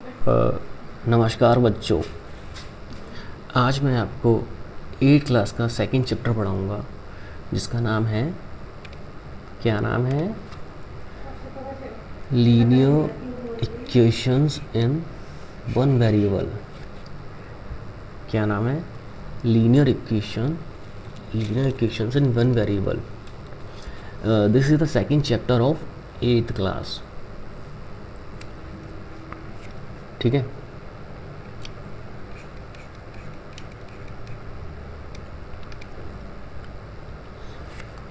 नमस्कार बच्चों। आज मैं आपको 8th क्लास का सेकंड चैप्टर पढ़ाऊंगा जिसका नाम है, क्या नाम है? Linear equations in one variable. क्या नाम है? Linear equations in one variable. This is the second chapter of 8th class. ठीक है।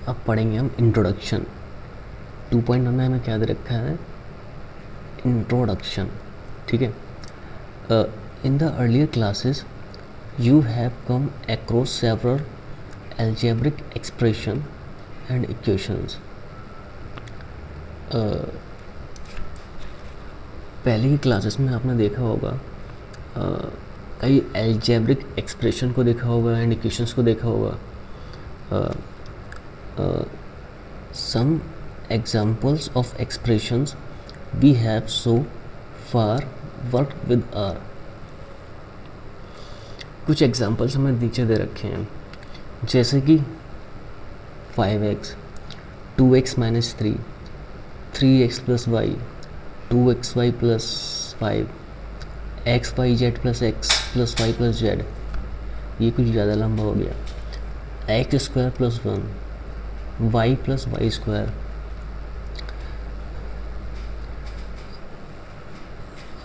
अब पढ़ेंगे हम इंट्रोडक्शन। 2.1 में हमें क्या दे रखा है? इंट्रोडक्शन। ठीक है। In the earlier classes you have come across several algebraic expression and equations. पहले की क्लासेस में आपने देखा होगा, कई algebraic एक्सप्रेशन को देखा होगा एंड इक्वेशंस को देखा होगा. Some examples of expressions we have so far worked with are. कुछ एग्जाम्पल्स हमें नीचे दे रखे हैं, जैसे कि 5x, 2x minus 3, 3x plus y, 2xy plus 5, xyz plus x प्लस वाई प्लस z. ये कुछ ज़्यादा लंबा हो गया. X square plus 1, y plus y square.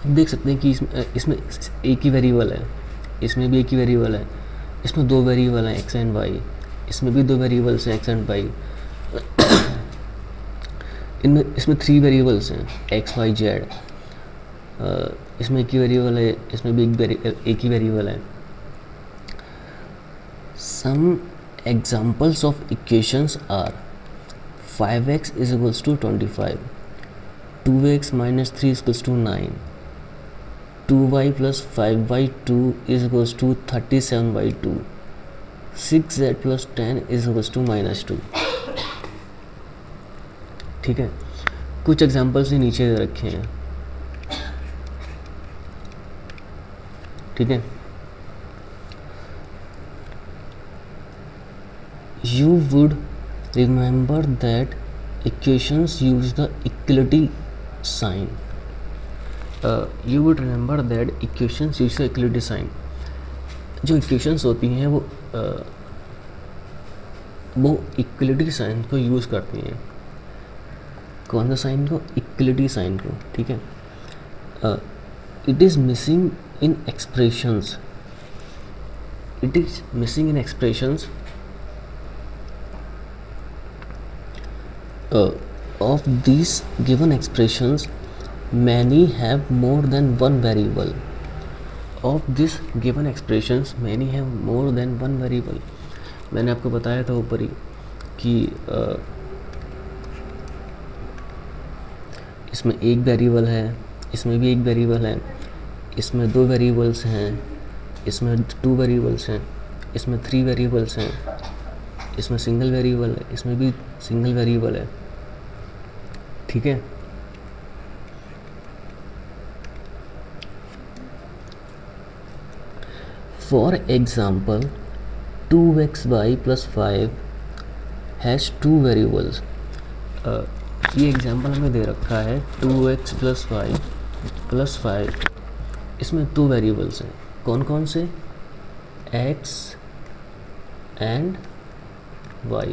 देख सकते हैं कि इसमें एक ही वेरिएबल है, इसमें भी एक ही वेरिएबल है, इसमें दो वेरिएबल हैं एक्स एंड वाई, इसमें भी दो वेरिएबल्स हैं एक्स एंड वाई, इसमें 3 वेरिएबल्स हैं एक्स वाई जेड. इसमें एक ही वेरिएबल है, इसमें भी एक ही वेरिएबल है. Some examples of equations are 5x is equals to 25, 2x minus 3 equals to 9, 2y plus 5y2 is equals to 37y2, 6z plus 10 is equals to -2. ठीक है. कुछ एग्जाम्पल्स ही नीचे दे रखे हैं. ठीक है. You would remember that equations use the equality sign. You would remember that equations use the equality sign. जो इक्वेशंस होती हैं वो इक्वलिटी साइन को यूज़ करती हैं. कौन सा साइन को? इक्वलिटी साइन को. ठीक है. It is missing in expressions. It is missing in expressions of these given expressions. Many have more than one variable. Of these given expressions, many have more than one variable. मैंने आपको बताया था ऊपर ही कि इसमें एक वेरिएबल है, इसमें भी एक वेरिएबल है, इसमें 2 वेरिएबल्स हैं, इसमें 2 वेरिएबल्स हैं, इसमें 3 वेरिएबल्स हैं, इसमें सिंगल वेरिएबल है, इसमें भी सिंगल वेरिएबल है. ठीक है. For example 2xy plus 5 has 2 variables. ये एग्जाम्पल हमें दे रखा है 2x प्लस वाई प्लस 5. इसमें 2 वेरिएबल्स हैं. कौन कौन से? x and y.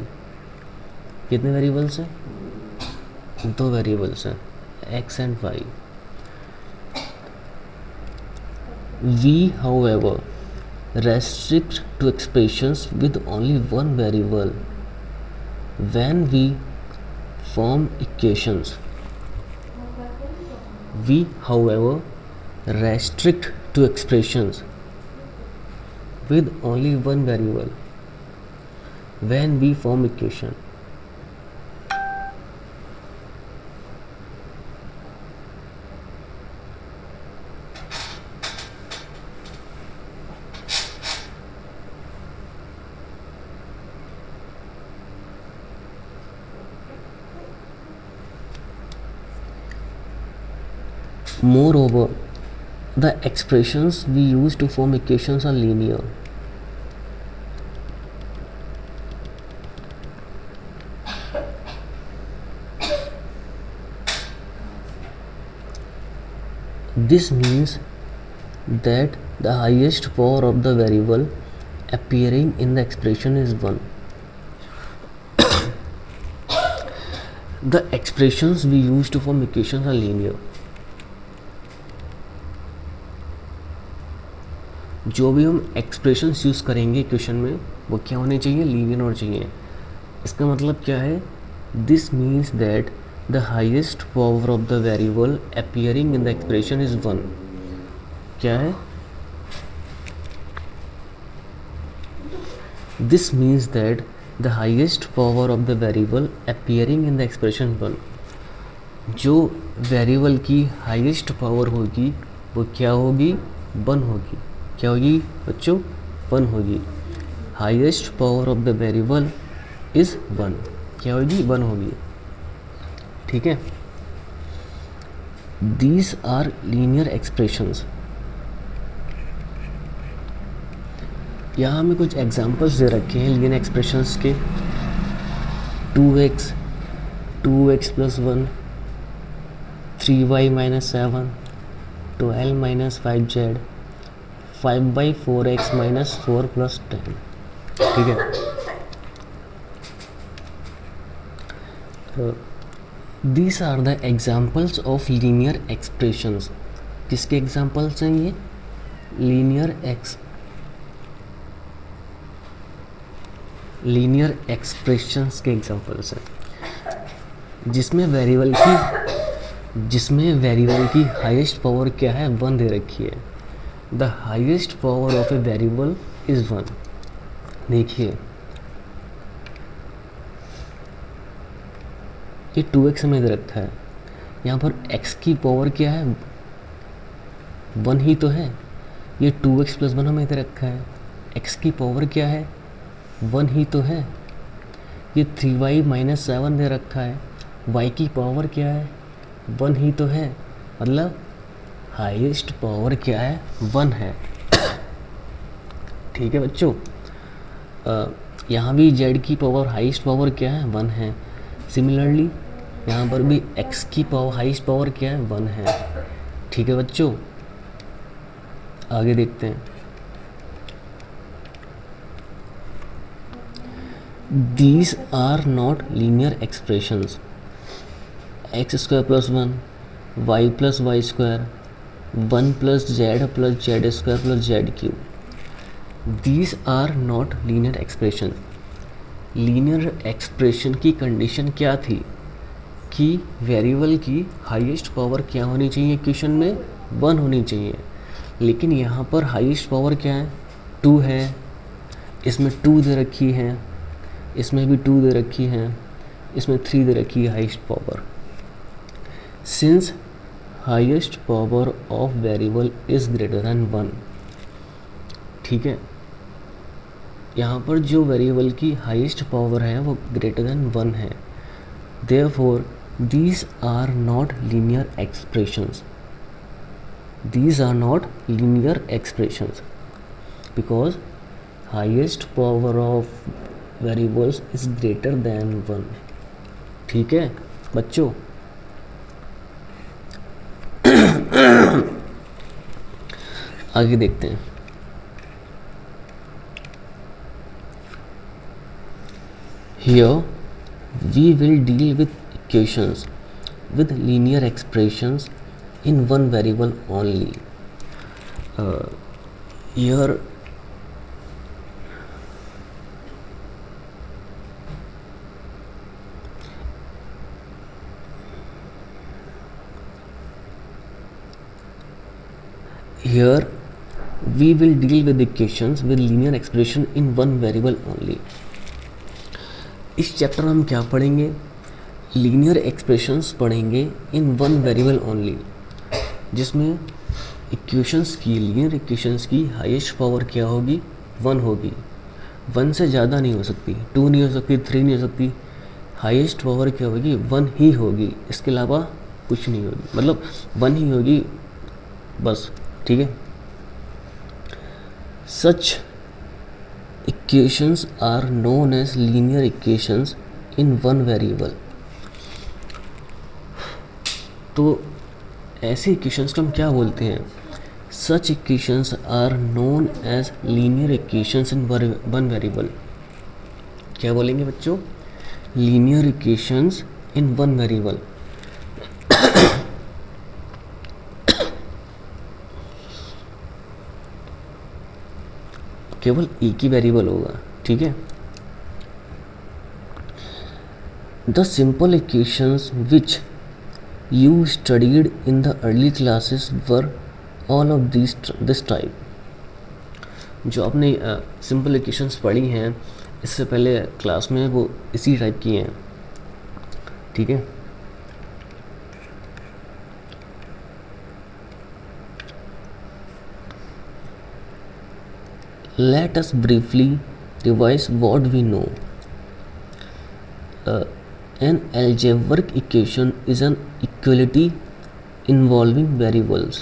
कितने वेरिएबल्स हैं? 2 वेरिएबल्स हैं x and y. We however restrict to expressions with only one variable when we form equations. We however restrict to expressions with only one variable when we form equation. Moreover, the expressions we use to form equations are linear. This means that the highest power of the variable appearing in the expression is 1. The expressions we use to form equations are linear. जो भी हम expressions use करेंगे equation में वो क्या होने चाहिए, linear होने चाहिए. इसका मतलब क्या है, this means that the highest power of the variable appearing in the expression is 1. क्या है, this means that the highest power of the variable appearing in the expression 1. जो वेरिएबल की हाईएस्ट पावर होगी वो क्या होगी, 1 होगी. क्या होगी बच्चों, 1 होगी. Highest power of the variable is 1. क्या होगी, 1 होगी. ठीक है. These are linear expressions. यहाँ हमें कुछ एग्जांपल्स दे रखे हैं लीनियर एक्सप्रेशंस के. 2x, 2x + 1, 3y - 7, 12 - 5z, 5/4x - 4 + 10. ठीक है. These are the examples of linear expressions. किसके एग्जाम्पल्स हैं ये, लीनियर एक्सप्रेशंस के एग्जाम्पल्स हैं, जिसमें वेरिएबल की हाईएस्ट पावर क्या है, 1 दे रखी है. The highest power of a variable is 1. देखिए ये 2x हमें दे रखा है, यहाँ पर x की पावर क्या है, 1 ही तो है. ये 2x + 1 हमें दे रखा है, x की पावर क्या है, 1 ही तो है. ये 3y - 7 दे रखा है, y की पावर क्या है, 1 ही तो है. मतलब हाईएस्ट पावर क्या है, 1 है. ठीक है बच्चों. यहाँ भी z की पावर हाईएस्ट पावर क्या है, 1 है. सिमिलरली यहाँ पर भी x की पावर हाईएस्ट पावर क्या है, 1 है. ठीक है बच्चों. आगे देखते हैं. These are not linear expressions. x² + 1, y + y², 1 + z + z² + z³. These are not linear expressions. Linear expression की कंडीशन क्या थी कि वेरिएबल की हाईएस्ट पावर क्या होनी चाहिए, इक्वेशन में 1 होनी चाहिए. लेकिन यहाँ पर हाईएस्ट पावर क्या है, 2 है. इसमें 2 दे रखी है, इसमें भी 2 दे रखी है, इसमें 3 दे रखी है highest power. Since highest power of variable is greater than 1. ठीक है. यहाँ पर जो वेरिएबल की हाईएस्ट पावर है वो ग्रेटर देन 1 है. Therefore these are not linear expressions. These are not linear expressions because highest power of variables is greater than 1. ठीक है बच्चों. आगे देखते हैं. Here we will deal with equations with linear expressions in one variable only. Here we will deal with equations with linear expression in one variable only. इस chapter में हम क्या पढ़ेंगे, लीनियर एक्सप्रेशंस पढ़ेंगे इन वन वेरिएबल ओनली, जिसमें equations की linear equations की highest power क्या होगी, 1 होगी. 1 से ज़्यादा नहीं हो सकती, 2 नहीं हो सकती, 3 नहीं हो सकती. हाईएस्ट पावर क्या होगी, 1 ही होगी. इसके अलावा कुछ नहीं होगी, मतलब 1 ही होगी बस. ठीक है। Such equations are known as linear equations in one variable. तो ऐसे इक्वेशंस को हम क्या बोलते हैं? Such equations are known as linear equations in one variable. क्या बोलेंगे बच्चों? Linear equations in one variable. केवल एक ही वेरिएबल होगा, ठीक है। The simple equations which you studied in the early classes were all of this type. जो आपने सिंपल इक्वेशंस पढ़ी हैं इससे पहले क्लास में, वो इसी टाइप की हैं, ठीक है। Let us briefly revise what we know. An algebraic equation is an equality involving variables.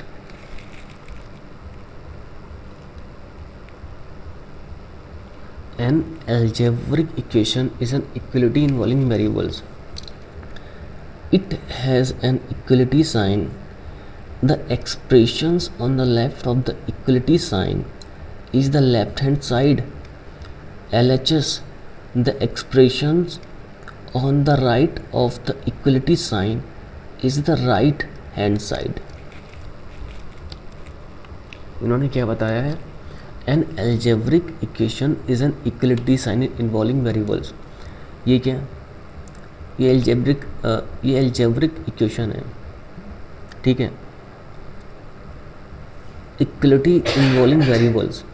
An algebraic equation is an equality involving variables. It has an equality sign. The expressions on the left of the equality sign is the left hand side. LHS, the expressions on the right of the equality sign is the right hand side. इन्होंने क्या बताया है? An algebraic equation is an equality sign involving variables. ये क्या? ये algebraic equation है, ठीक है। equality involving variables,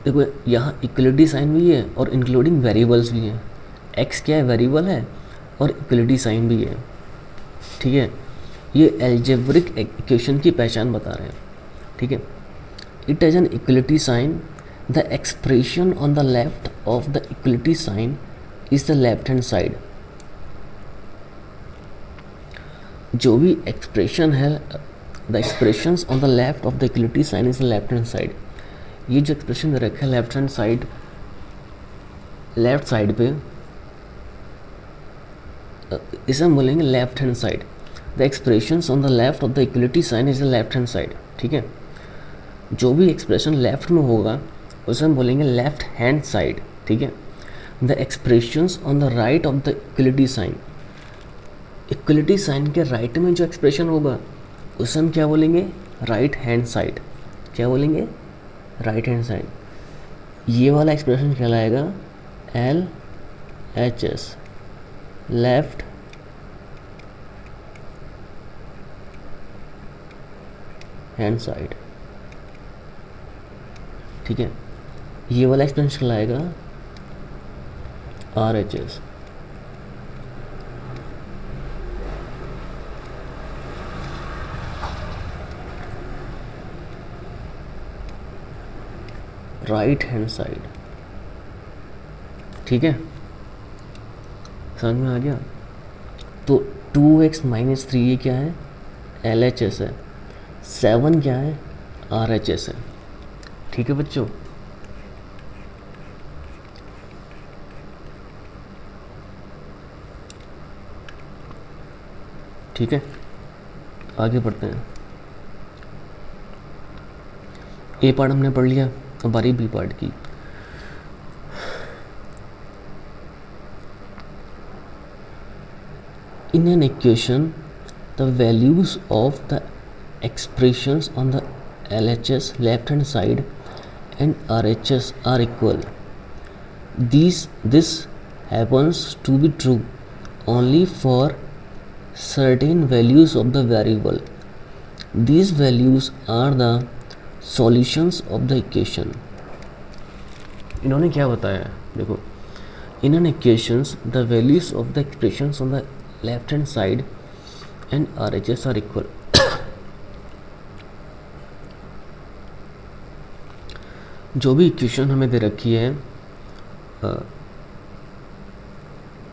देखो यहाँ इक्वलिटी साइन भी है और इंक्लूडिंग वेरिएबल्स भी हैं। एक्स क्या है? वेरिएबल है और इक्वलिटी साइन भी है, ठीक है। ये एल्जेब्रिक इक्वेशन की पहचान बता रहे हैं, ठीक है। It has an equality sign. The expression on the left of the equality sign is the left hand side. जो भी एक्सप्रेशन है, the expressions on the left of the equality sign is the left hand side. ये जो expression दे रखा है left hand side, left side पे, इसे हम बोलेंगे left hand side. The expressions on the left of the equality sign is the left hand side, ठीक है। जो भी एक्सप्रेशन लेफ्ट में होगा उसे हम बोलेंगे लेफ्ट हैंड साइड, ठीक है। The expressions on the right of the equality sign, equality sign के राइट में जो एक्सप्रेशन होगा उसे हम क्या बोलेंगे? Right hand side. क्या बोलेंगे? Right hand side. ये वाला एक्सप्रेशन कहलाएगा LHS, लेफ्ट हैंड साइड, ठीक है। ये वाला एक्सप्रेशन कहलाएगा RHS, राइट हैंड साइड, ठीक है। समझ में आ गया? तो 2x - 3 ये क्या है? LHS है। 7 क्या है? RHS है, ठीक है बच्चों। ठीक है, आगे बढ़ते हैं। ए पार्ट हमने पढ़ लिया, अब बारी बी पार्ट की। In an equation, the values of the expressions on the LHS left hand side and RHS are equal. This happens to be true only for certain values of the variable. These values are the solutions of the equation. इन्होंने क्या बताया? देखो, in an equations the values of the expressions on the left hand side and RHS are equal. जो भी equation हमें दे रखी है,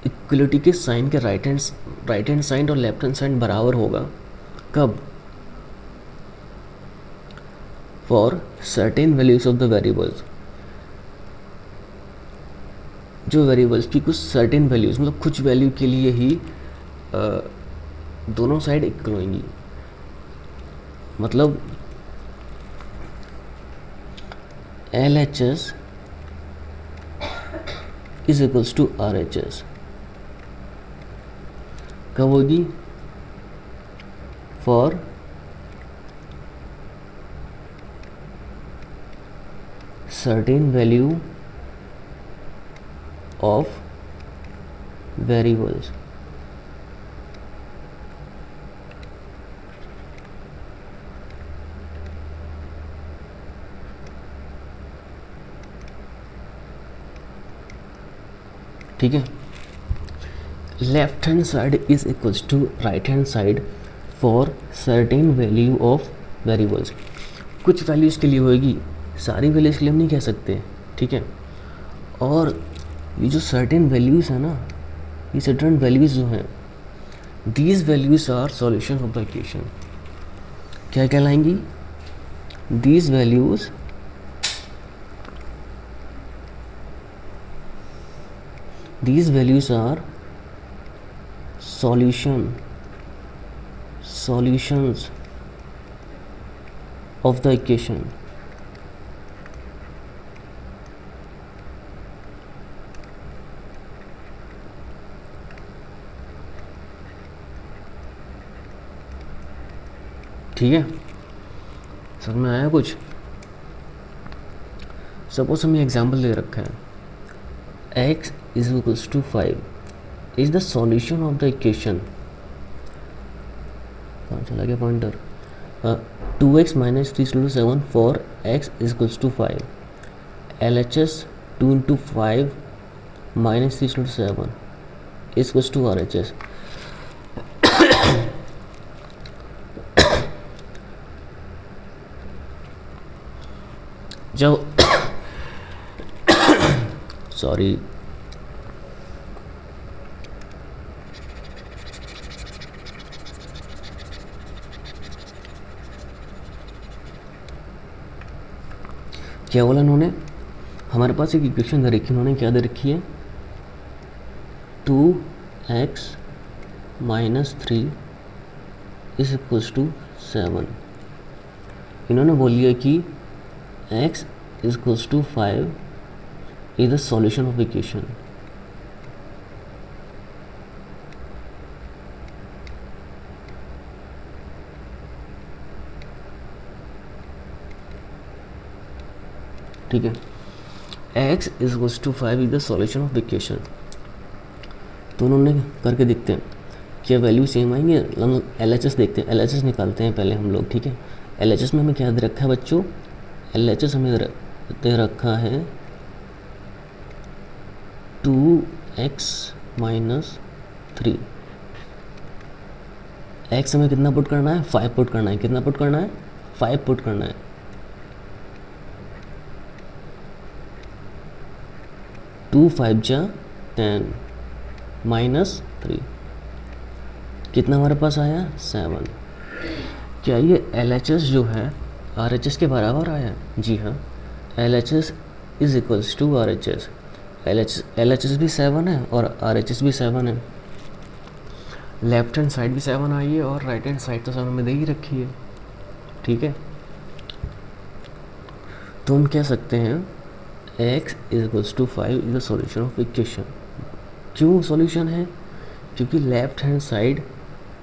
equality के साइन के राइट हैंड साइड और लेफ्ट हैंड साइड बराबर होगा कब? For certain values of the variables, जो वेरिएबल्स की कुछ सर्टेन वैल्यूज, मतलब कुछ वैल्यू के लिए ही दोनों साइड इक्वल होंगी। मतलब LHS is equals to RHS कब होगी? For certain value of variables. ठीक है, left hand side is equals to right hand side for certain value of variables. कुछ वैल्यूज़ के लिए होगी, सारी वैल्यूज़ के लिए हम नहीं कह सकते। ठीक है, और ये जो सर्टेन वैल्यूज़ है ना, ये सर्टेन वैल्यूज़ जो हैं, these values are solution of the equation. क्या कहलाएंगी? These values are solutions of the equation। ठीक है, समझ में आया कुछ? सपोज हमें एग्जाम्पल दे रखा है, x is equals to 5 is the solution of the equation। कहाँ चला गया pointer? 2x minus 3 is equal to 7 for x is equals to 5। LHS 2 into 5 minus 3 is equal to 7 is equals to RHS। जब sorry क्या बोला इन्होंने? हमारे पास एक equation दे रखी है, उन्होंने क्या दे रखी है? 2x minus 3 is equals to 7। इन्होंने बोल लिया कि x is equals to 5 is the solution of equation. ठीक है, x is equals to 5 is the solution of equation. तो उन्होंने करके देखते हैं क्या वैल्यू सेम आएंगे। हम LHS देखते हैं, LHS निकालते हैं पहले हम लोग। ठीक है, LHS में हमें क्या दे रखा है बच्चों? LHS हमें दे रखा है 2x minus 3। x हमें कितना पुट करना है? 5 पुट करना है। कितना पुट करना है? 5 पुट करना है। 2 5 जा 10 माइनस 3, कितना हमारे पास आया? 7। क्या ये LHS जो है RHS के बराबर आया? जी हाँ, LHS is equals to RHS। LHS भी 7 है और RHS भी 7 है। लेफ्ट हैंड साइड भी 7 आई है और राइट हैंड साइड तो 7 में दे ही रखी है। ठीक है, तो हम कह सकते हैं x is equals to 5 is the solution of equation. क्यों सॉल्यूशन है? क्योंकि left hand side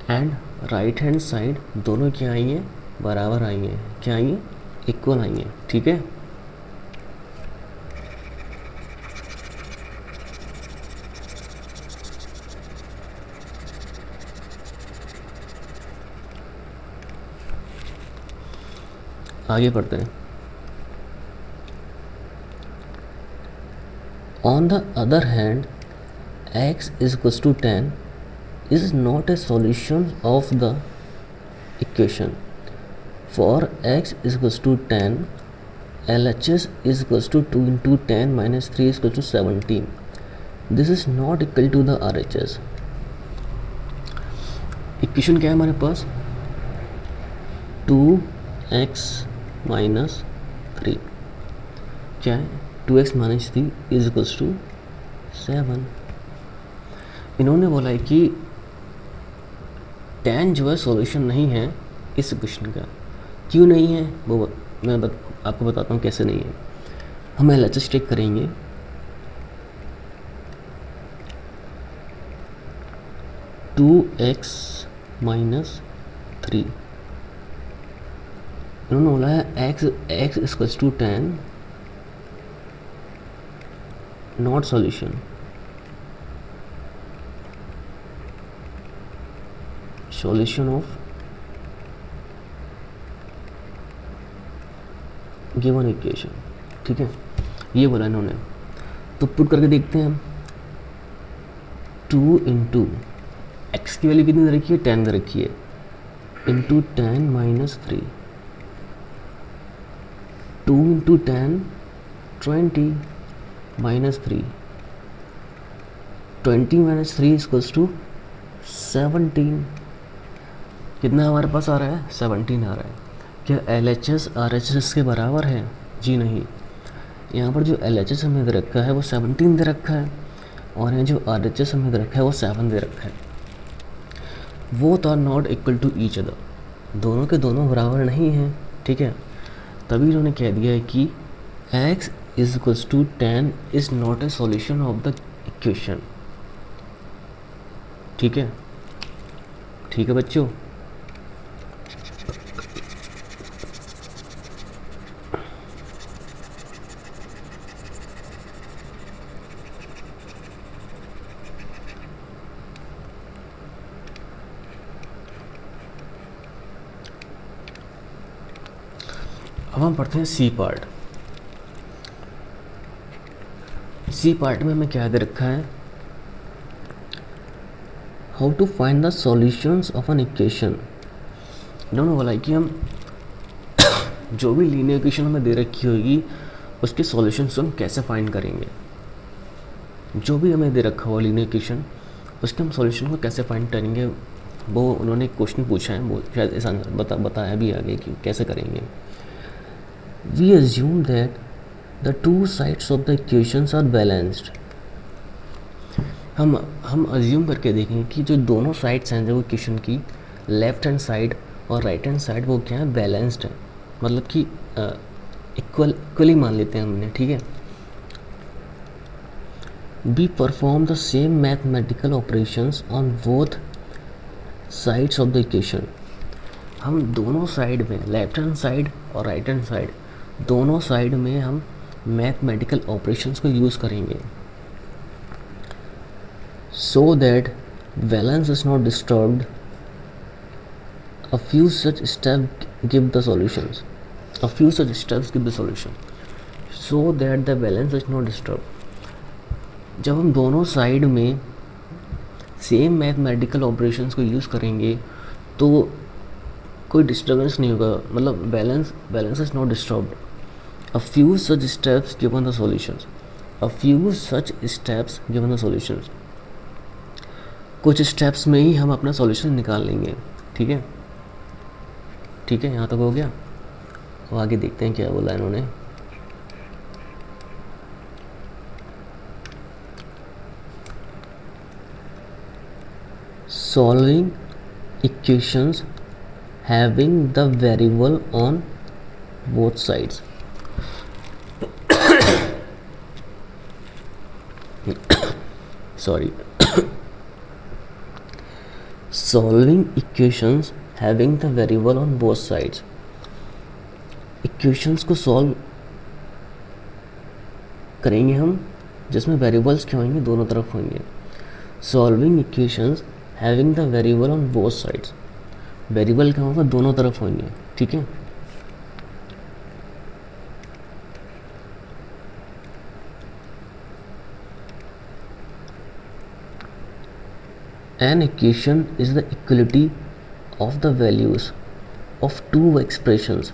and right hand side दोनों क्या आई हैं? बराबर आई हैं। क्या आई हैं? इक्वल आई हैं। ठीक है, आगे पढ़ते हैं। On the other hand x is equals to 10 is not a solution of the equation। For x is equals to 10, LHS is equals to 2 into 10 minus 3 is equals to 17। This is not equal to the RHS। Equation क्या है हमारे पास? 2x minus 3 क्या है, 2x minus 3 is equals to 7। इन्होंने बोला है कि tan जो है सॉल्यूशन नहीं है इस क्वेश्चन का। क्यों नहीं है वो मैं आपको बताता हूँ कैसे नहीं है। हम LHS टेक करेंगे, टू एक्स माइनस 3, इन्होंने बोला है x equals to 10 not solution. Solution of given equation, ठीक है, ये बोला इन्होंने। तो पुट करके देखते हैं हम। 2 इंटू एक्स की वैल्यू कितनी दे रखी है, 10 दे रखी है, into 10 minus 3, 2 into 10 20 minus 3, 20 minus 3 equals to 17। कितना हमारे पास आ रहा है, 17 आ रहा है। क्या LHS RHS के बराबर है, जी नहीं। यहाँ पर जो LHS हमें दे रखा है वो 17 दे रखा है, और यहाँ जो RHS हमें दे रखा है वो 7 दे रखा है। Both are not equal to each other, दोनों के दोनों बराबर नहीं हैं, ठीक है। तभी इन्होंने कह दिया है कि x is equals to 10 is not a solution of the equation, ठीक है, ठीक है बच्चों। अब हम पढ़ते हैं सी पार्ट। सी पार्ट में हमें क्या दे रखा है, how to find the solutions of an equation. इन्होंने बोला है कि हम जो भी लीनियर इक्वेशन हमें दे रखी होगी उसके सॉल्यूशंस हम कैसे फाइंड करेंगे। जो भी हमें दे रखा हो लीनियर इक्वेशन उसके हम सॉल्यूशन को कैसे फाइंड करेंगे, वो उन्होंने एक क्वेश्चन पूछा है, वो शायद ऐसा बताया भी आगे कि कैसे करेंगे। We assume that the two sides of the equations are balanced। हम अज्यूम करके देखेंगे कि जो दोनों साइड्स हैं जो इक्वेशन की, लेफ्ट हैंड साइड और राइट हैंड साइड, वो क्या है, बैलेंस्ड है, मतलब कि इक्वली मान लेते हैं हमने, ठीक है। We perform the same mathematical operations on both sides of the equation। हम दोनों साइड में, लेफ्ट हैंड साइड और राइट हैंड साइड, दोनों साइड में हम मैथमेटिकल ऑपरेशंस को यूज़ करेंगे, so that balance is not disturbed. A few such step give the solutions, a few such steps give the solution, so that the balance is not disturb. जब हम दोनों side में same mathematical operations को use करेंगे तो कोई disturbance नहीं होगा, मतलब balance is not disturbed. A few such steps given the solutions, a few such steps given the solutions, कुछ स्टेप्स में ही हम अपना सॉल्यूशन निकाल लेंगे, ठीक है, ठीक है, यहाँ तक हो गया। अब आगे देखते हैं क्या बोला इन्होंने। Solving equations having the variable on both sides. Sorry, solving equations having the variable on both sides. Equations को सॉल्व करेंगे हम जिसमें वेरिएबल्स क्या होंगे, दोनों तरफ होंगे। Solving equations having the variable on both sides, variable क्या होगा, दोनों तरफ होंगे, ठीक है। An equation is the equality of the values of two expressions.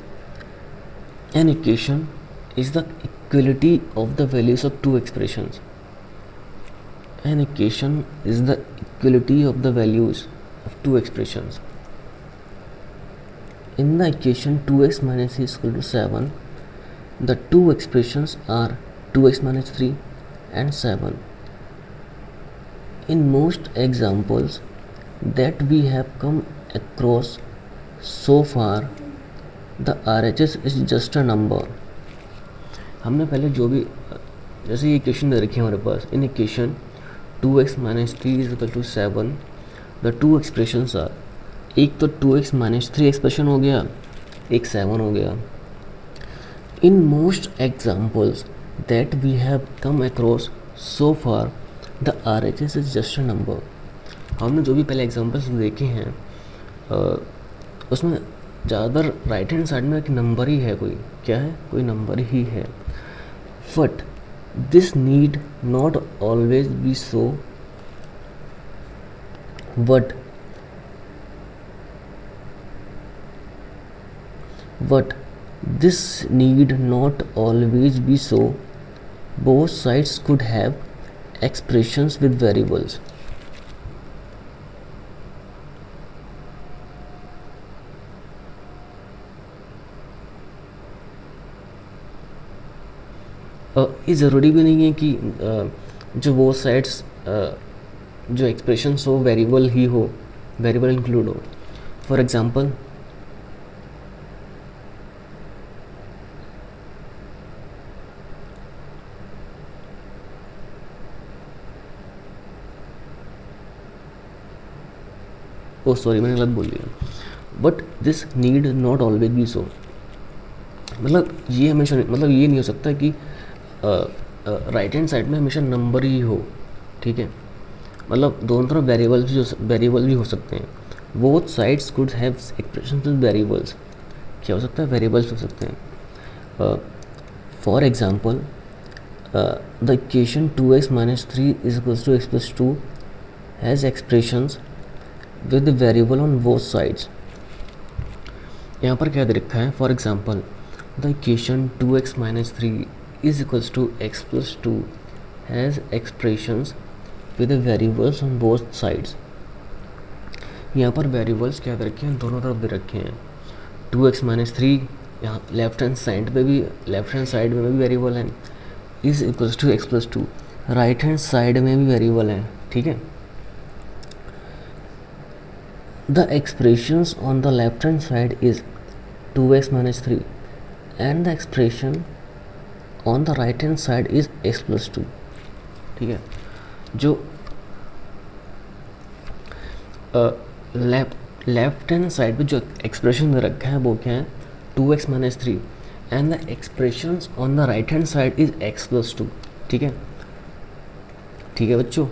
An equation is the equality of the values of two expressions. An equation is the equality of the values of two expressions. In the equation 2x minus 3 is equal to 7, the two expressions are 2x minus 3 and 7. In most examples that we have come across so far, the RHS is just a number. हमने पहले जो भी जैसे ये equation दे रखी है हमारे पास, इन equation 2x minus 3 is equal to 7, the two expressions are, एक तो 2x माइनस 3 एक्सप्रेशन हो गया, एक 7 हो गया. In most examples that we have come across so far the RHS is just a number. हमने जो भी पहले एग्जाम्पल्स देखे हैं उसमें ज़्यादातर राइट हैंड साइड में एक नंबर ही है, कोई क्या है, कोई नंबर ही है. But this need not always be so. But this need not always be so. Both sides could have expressions with variables. ये ज़रूरी भी नहीं है कि जो वो साइड्स जो एक्सप्रेशंस हो वेरिएबल ही हो, वेरिएबल इंक्लूड हो. फॉर एग्जांपल सॉरी मैंने गलत बोल दिया. But this need not always be so. मतलब ये हमेशा, मतलब ये नहीं हो सकता कि राइट हैंड साइड में हमेशा नंबर ही हो. ठीक है, मतलब दोनों तरफ वेरिएबल भी हो सकते हैं. Both sides could have expressions with variables. क्या हो सकता है, वेरिएबल्स हो सकते हैं. For example the equation 2x minus 3 is equals to x plus 2 has expressions with variable on both sides. यहाँ पर क्या दे रखा है, for example the equation 2x minus 3 is equals to x plus 2 has expressions with variables on both sides. यहाँ पर variables क्या दे रखे हैं, दोनों तरफ दे रखे हैं. 2x माइनस 3 यहाँ लेफ्ट हैंड साइड में भी वेरिएबल है, is equals to x plus 2. Right hand side में भी वेरिएबल है. ठीक है, the expressions on the left hand side is 2x minus 3 and the expression on the right hand side is x plus 2. ठीक है, जो left hand side पे जो एक्सप्रेशन दे रखा है वो क्या है, 2x minus 3 and the expressions on the right hand side is x plus 2. ठीक है, ठीक है बच्चों.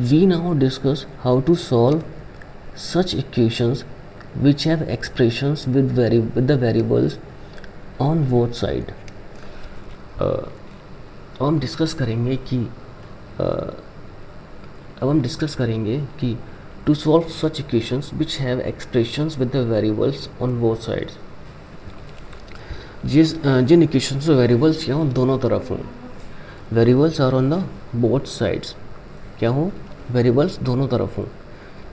We now discuss how to solve such equations which have expressions with the variables on both side. अब हम डिस्कस करेंगे कि to solve such equations which have expressions with the variables on both sides. जिन equations में variables क्या हो, दोनों तरफ हों. Variables are on the both sides. क्या हो, वेरिएबल्स दोनों तरफ हों.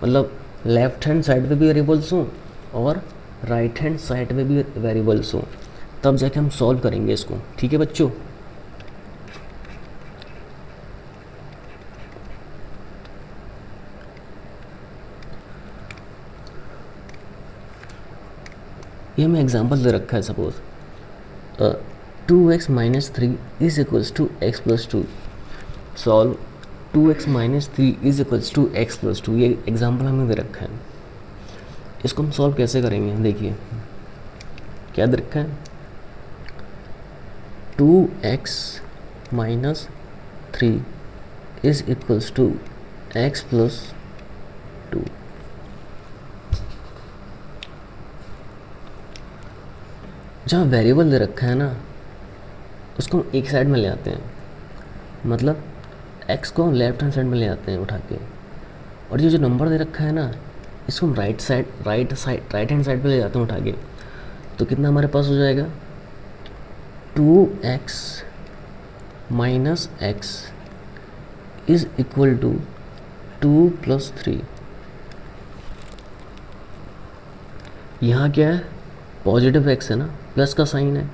मतलब लेफ्ट हैंड साइड पे भी वेरिएबल्स हों और राइट हैंड साइड पे भी वेरिएबल्स हों, तब जाके हम सॉल्व करेंगे इसको. ठीक है बच्चों, ये हमें एग्जांपल दे रखा है. Suppose 2x minus 3 is equals to x plus 2. Solve 2x minus 3 is equals to x plus 2. ये एग्जाम्पल हमें दे रखा है. इसको हम सॉल्व कैसे करेंगे, देखिए क्या दे रखा है, 2x minus 3 is equals to x plus 2. जहाँ वेरिएबल दे रखा है ना, उसको हम एक साइड में ले आते हैं. मतलब x को हम लेफ्ट हैंड साइड में ले आते हैं उठा के, और ये जो नंबर दे रखा है ना, इसको हम राइट हैंड साइड पे ले जाते हैं उठा के. तो कितना हमारे पास हो जाएगा, 2x minus x is equal to 2 plus 3. यहाँ क्या है, पॉजिटिव एक्स है ना, प्लस का साइन है।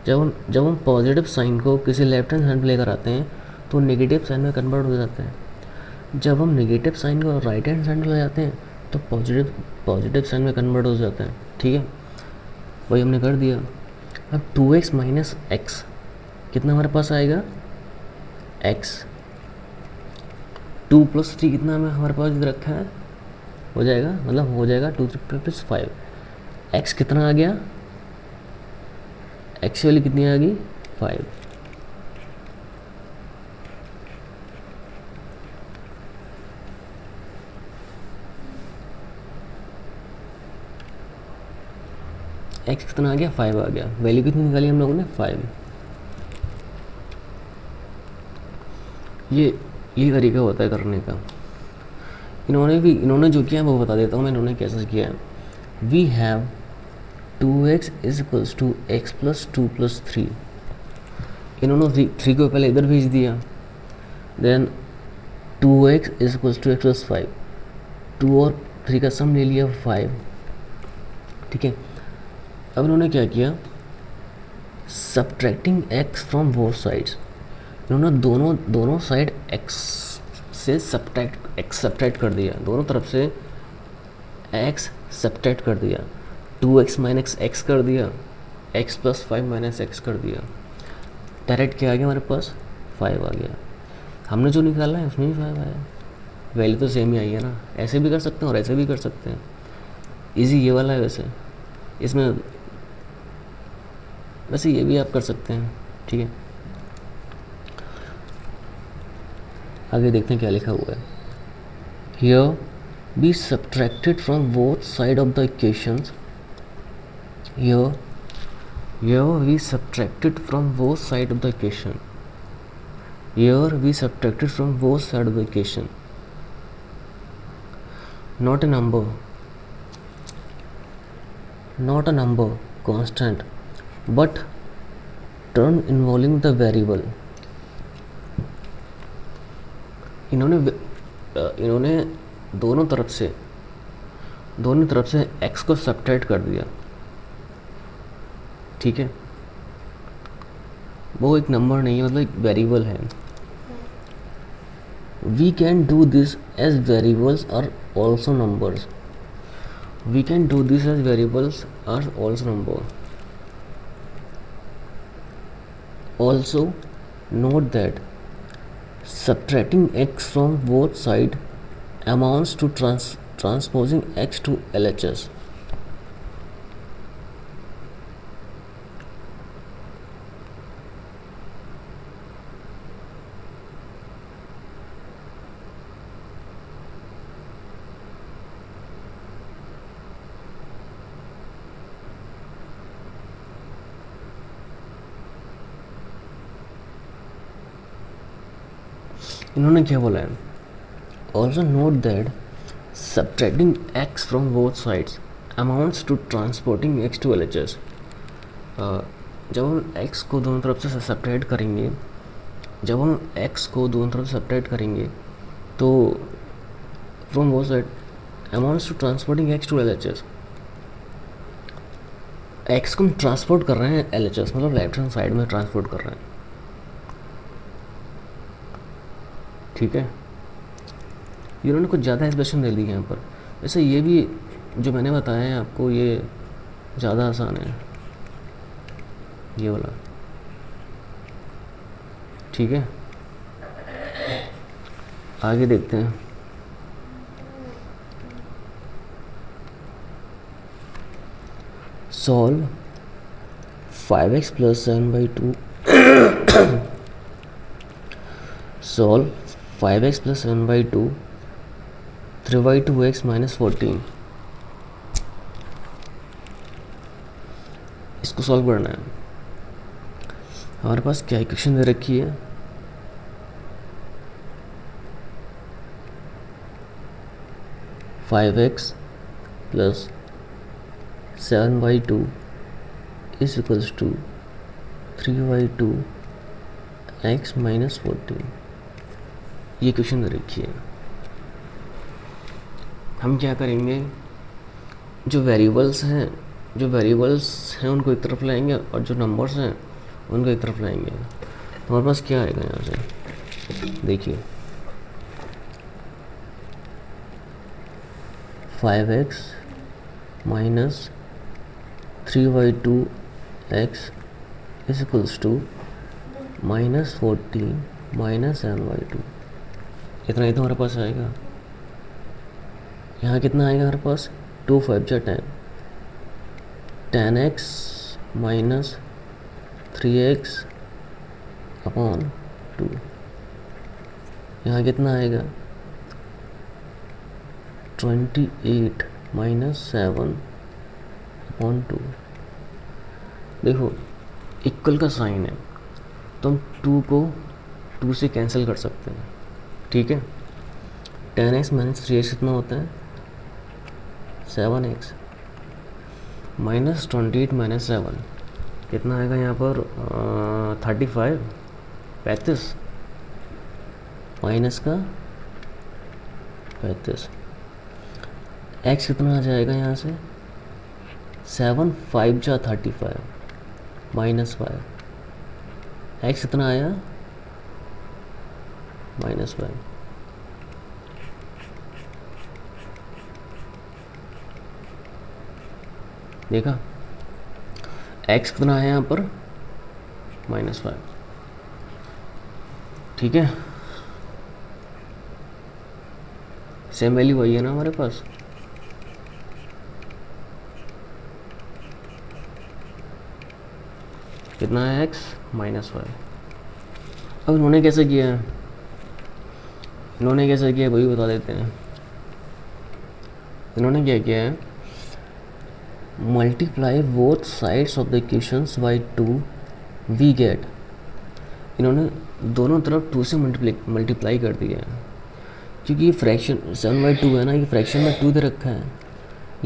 जब हम पॉजिटिव साइन को किसी लेफ्ट हैंड साइड में लेकर आते हैं तो नेगेटिव साइन में कन्वर्ट हो जाते हैं। जब हम नेगेटिव साइन को राइट हैंड साइड में ले जाते हैं तो पॉजिटिव साइन में कन्वर्ट हो जाता है। ठीक है, वही हमने कर दिया। अब 2x माइनस एक्स कितना हमारे पास आएगा, x। 2 प्लस 3 कितना हमारे पास इधर रखा है, हो जाएगा, मतलब हो जाएगा 2 3 प्लस 5। x कितना आ गया, x वाली कितनी आ गई, 5। x कितना आ गया, 5 आ गया। वैल्यू कितनी निकाली हम लोगों ने, 5। ये तरीका होता है करने का। इन्होंने जो किया है वो बता देता हूँ मैं, इन्होंने कैसे किया है। We have 2x is equals to x plus 2 plus 3। इन्होंने 3 को पहले इधर भेज दिया, then 2x is equals to x plus 5, 2 और 3 का सम ले लिया 5। ठीक है, अब इन्होंने क्या किया, subtracting x from both sides. इन्होंने दोनों साइड x से सब्ट्रैक्ट कर दिया, दोनों तरफ से x सब्ट्रैक्ट कर दिया। 2x माइनस एक्स कर दिया, x प्लस 5 माइनस एक्स कर दिया। डायरेक्ट क्या आ गया हमारे पास, 5 आ गया। हमने जो निकाला है उसमें भी 5 आया, वैल्यू तो सेम ही आई है ना। ऐसे भी कर सकते हैं और ऐसे भी कर सकते हैं, इजी ये वाला है। वैसे ये भी आप कर सकते हैं। ठीक है, आगे देखते हैं क्या लिखा हुआ है। Here be subtracted from both side of the equations. Here we subtracted from both sides of the equation. Here we subtracted from both sides of the equation. Not a number constant, but term involving the variable. इन्होंने दोनों तरफ से x को subtract कर दिया। ठीक है, वो एक नंबर नहीं है, मतलब एक वेरिएबल है। We can do this as variables are also numbers. We can do this as variables are also number. Also note that subtracting x from both side amounts to transposing x to LHS. इन्होंने क्या बोला है, also note that subtracting x from both sides amounts to transporting x to LHS। जब हम x को दोनों तरफ से सब्ट्रैक्ट करेंगे तो from both side amounts to transporting x to LHS। x को हम ट्रांसपोर्ट कर रहे हैं LHS, मतलब लेफ्ट हैंड साइड में ट्रांसपोर्ट कर रहे हैं। ठीक है, इन्होंने कुछ ज़्यादा एक्सप्रेशन दे दी यहाँ पर। वैसे ये भी जो मैंने बताया है आपको, ये ज़्यादा आसान है ये वाला। ठीक है, आगे देखते हैं। Solve 5x plus 7/2 solve 5x plus 7/2 3/2x minus 14। इसको सॉल्व करना है। हमारे पास क्या इक्वेशन दे रखी है, five x plus 7/2 is equals to 3/2x minus 14। ये क्वेश्चन दे रखी है। हम क्या करेंगे, जो वेरिएबल्स हैं उनको एक तरफ लाएंगे और जो नंबर्स हैं उनको एक तरफ लाएंगे। तो हमारे पास क्या आएगा यहाँ से, देखिए 5x minus 3y2x is equals to minus 14 minus 7y2। इतना ही तो हमारे पास आएगा। यहाँ कितना आएगा हमारे पास, 2 5 जा 10, 10x माइनस 3x अपॉन 2। यहाँ कितना आएगा, 28 माइनस 7 अपॉन 2। देखो इक्वल का साइन है तो हम 2 को 2 से कैंसिल कर सकते हैं, ठीक है। 10x माइनस 3x कितना होता है, 7x माइनस 28 माइनस 7 कितना आएगा यहाँ पर, 35 माइनस का 35। x कितना आ जाएगा यहाँ से, 7 5 जा 35 माइनस 5। x कितना आया, माइनस 5। देखा x कितना है यहाँ पर, -5, ठीक है। सेम वैल्यू वही है ना हमारे पास। कितना है x, -5। अब इन्होंने कैसे किया है, वही बता देते हैं। इन्होंने क्या किया है, multiply both sides of the equations by 2 we get. इन्होंने दोनों तरफ 2 से मल्टीप्लाई कर दिया है, क्योंकि ये फ्रैक्शन 7/2 है ना, ये फ्रैक्शन में 2 दे रखा है,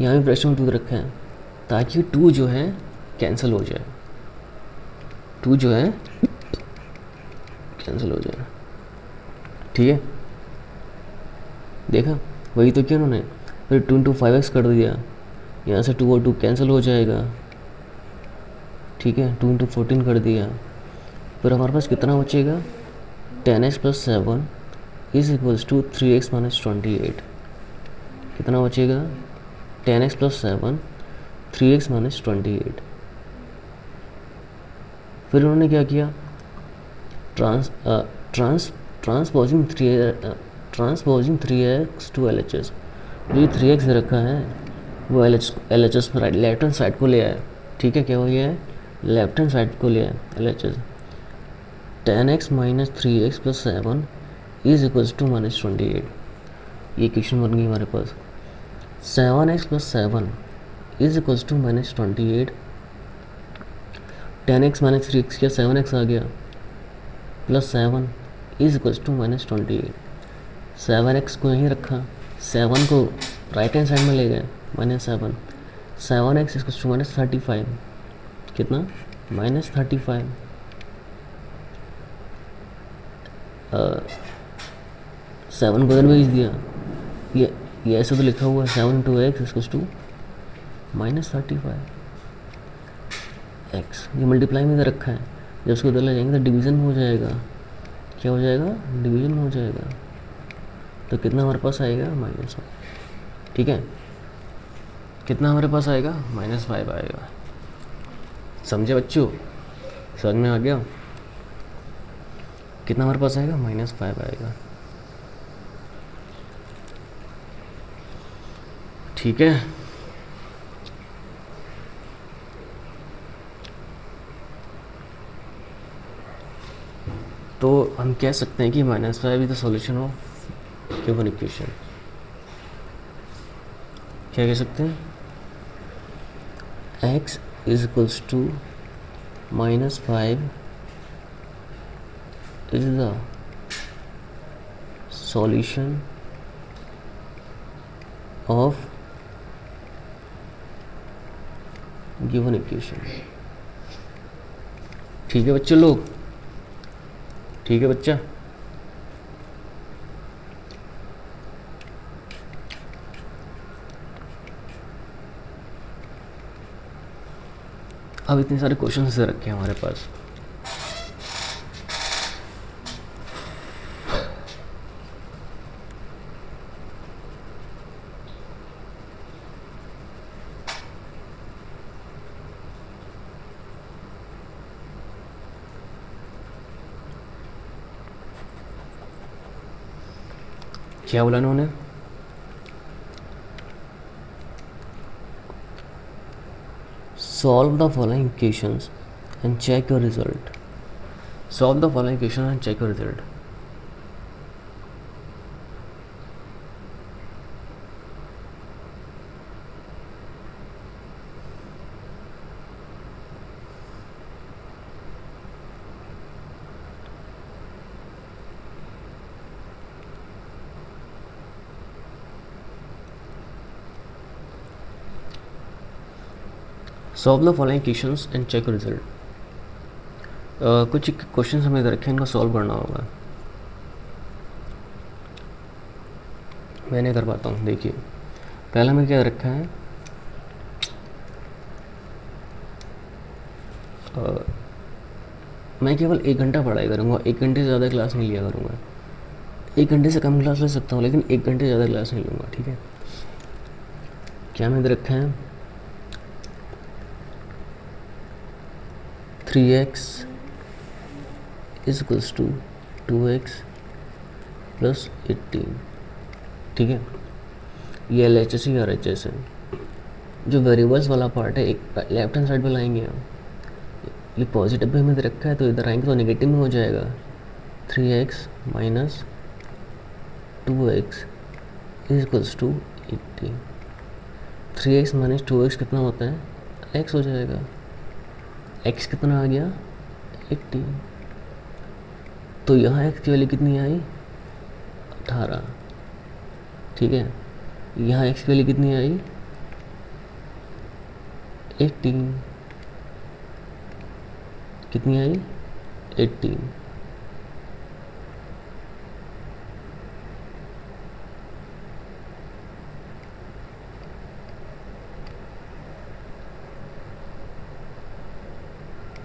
यहाँ भी फ्रैक्शन में 2 दे रखा है, ताकि 2 जो है कैंसिल हो जाए, 2 जो है कैंसिल हो जाए, ठीक है। देखा वही तो किया उन्होंने। फिर 2 × 5x कर दिया, यहाँ से 2 और 2 कैंसिल हो जाएगा, ठीक है। 2 × 14 कर दिया, फिर हमारे पास कितना बचेगा, 10x + 7 is equals to 3x - 28। कितना बचेगा, 10x + 7 3x - 28। फिर उन्होंने क्या किया, ट्रांसपोजिंग 3x टू LHS। जो 3x दे रखा है वो LHS पर लेफ्ट हैंड साइड को ले आया, ठीक है। क्या हो गया है, लेफ्ट हैंड साइड को ले आया LHS। 10x - 3x + 7 is equals to -28। ये क्वेश्चन बन गई हमारे पास। 7x + 7 is equals to -28। 10x - 3x क्या, 7x आ गया, plus 7 is equals to -28। 7x को यहीं रखा, 7 को राइट हैंड साइड में ले गए, -7। 7x equals to -35। कितना, -35। 7 को इधर भेज दिया, ये ऐसे तो लिखा हुआ है 7 × x इक्वल्स टू -35 x। ये मल्टीप्लाई में इधर रखा है, जब उसको उधर ले जाएंगे तो डिवीज़न में हो जाएगा। क्या हो जाएगा, डिवीज़न में हो जाएगा। तो कितना हमारे पास आएगा, -5, ठीक है। कितना हमारे पास आएगा, -5 आएगा। समझे बच्चों, समझ में आ गया। कितना हमारे पास आएगा, -5 आएगा, ठीक है। तो हम कह सकते हैं कि -5 is the solution of given equation. क्या कह सकते हैं, x is equals to -5 is the solution of given equation. ठीक है बच्चे लोग, ठीक है बच्चा। अब इतने सारे क्वेश्चन से रखे हैं हमारे पास, क्या बोला उन्होंने, solve the following equations and check your result. Solve the following equation and check your result. Solve the following equations and check result. कुछ क्वेश्चन हमें इधर रखे, इनको सॉल्व करना होगा। मैंने कर पाता हूँ, देखिए पहला में क्या रखा है, मैं केवल 1 घंटा पढ़ाई करूँगा, 1 घंटे से ज़्यादा क्लास नहीं लिया करूँगा। 1 घंटे से कम क्लास ले सकता हूँ लेकिन 1 घंटे से ज़्यादा क्लास नहीं लूँगा, ठीक है। क्या मैं इधर रखा है, 3x is equals to 2x plus 18, ठीक है। ये LHS ही RHS है। जो वेरिएबल्स वाला पार्ट है एक लेफ्ट हैंड साइड पे लाएंगे हम, ये पॉजिटिव पे हमें रखा है तो इधर आएंगे तो नेगेटिव में हो जाएगा। 3x minus 2x is equals to 18। 3x minus 2x कितना होता है, x हो जाएगा। x कितना आ गया, 18। तो यहाँ x की वैल्यू कितनी आई, 18, ठीक है। यहाँ x की वैल्यू कितनी आई, 18, कितनी आई, 18।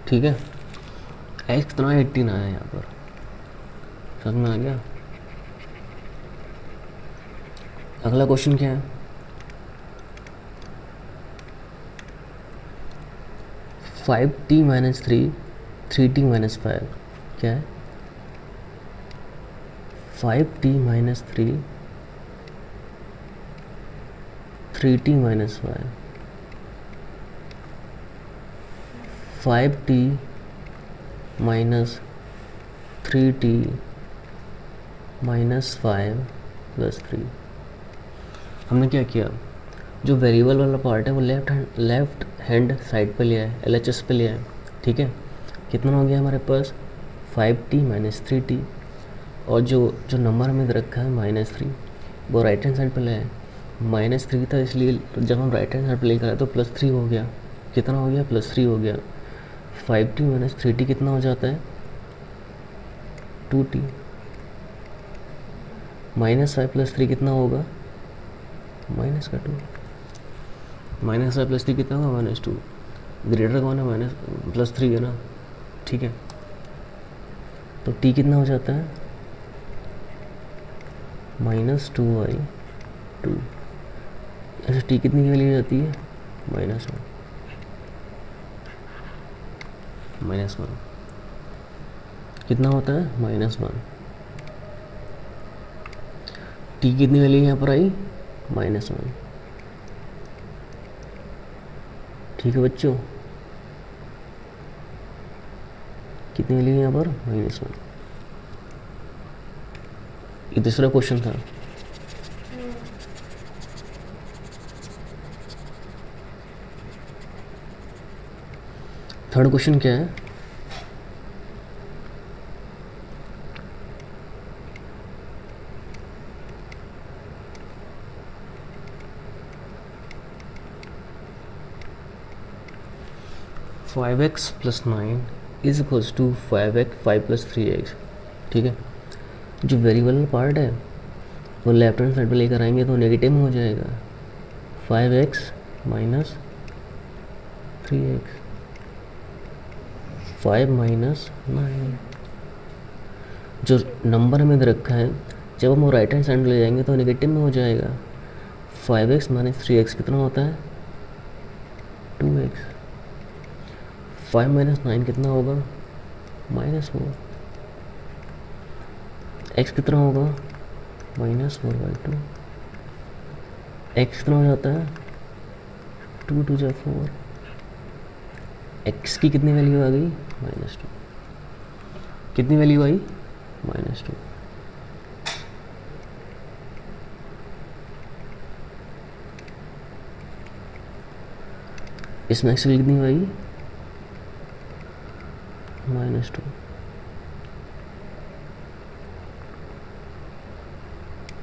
ठीक है, x कितना 18 आया यहाँ पर, समझ में आ गया। अगला क्वेश्चन क्या है, 5t माइनस 3 3t माइनस 5, क्या है, 5t minus 3 3t minus 5, 5t minus 3t minus 5 plus 3। हमने क्या किया, जो वेरिएबल वाला पार्ट है वो लेफ्ट हैंड साइड पे लिया है, LHS पे लिया है, ठीक है। कितना हो गया हमारे पास, 5t माइनस 3t, और जो नंबर हमें रखा है -3 वो राइट हैंड साइड पे लिया है। -3 था इसलिए जब हम राइट हैंड साइड पे लेकर आए तो +3 हो गया। कितना हो गया, +3 हो गया। 5t माइनस 3t कितना हो जाता है, 2t। -5 प्लस 3 कितना होगा, -2। -5 प्लस 3 कितना होगा, -2। ग्रेटर कौन है, +3 है ना, ठीक है। तो t कितना हो जाता है, -2/2। ऐसे t कितनी की वैल्यू जाती है, -1। -1 कितना होता है, -1। t कितनी वैल्यू यहाँ पर आई, -1, ठीक है बच्चों। कितनी वैल्यू यहाँ पर, -1। ये दूसरा क्वेश्चन था। थर्ड क्वेश्चन क्या है, five x plus 9 is equals to 5x 5 plus 3x, ठीक है। जो वेरिएबल पार्ट है वो लेफ्ट हैंड साइड पे लेकर आएंगे तो नेगेटिव में हो जाएगा। 5x माइनस 3x 5 माइनस 9, जो नंबर हमें दे रखा है जब हम राइट हैंड साइड ले जाएंगे तो नेगेटिव में हो जाएगा। 5x माइनस 3x कितना होता है 2x। 5 माइनस 9 कितना होगा -4। x कितना होगा -4/2। x कितना हो जाता है 2 2 4। x की कितनी वैल्यू आ गई -2। कितनी वैल्यू आई -2। इसमें x की कितनी आई -2।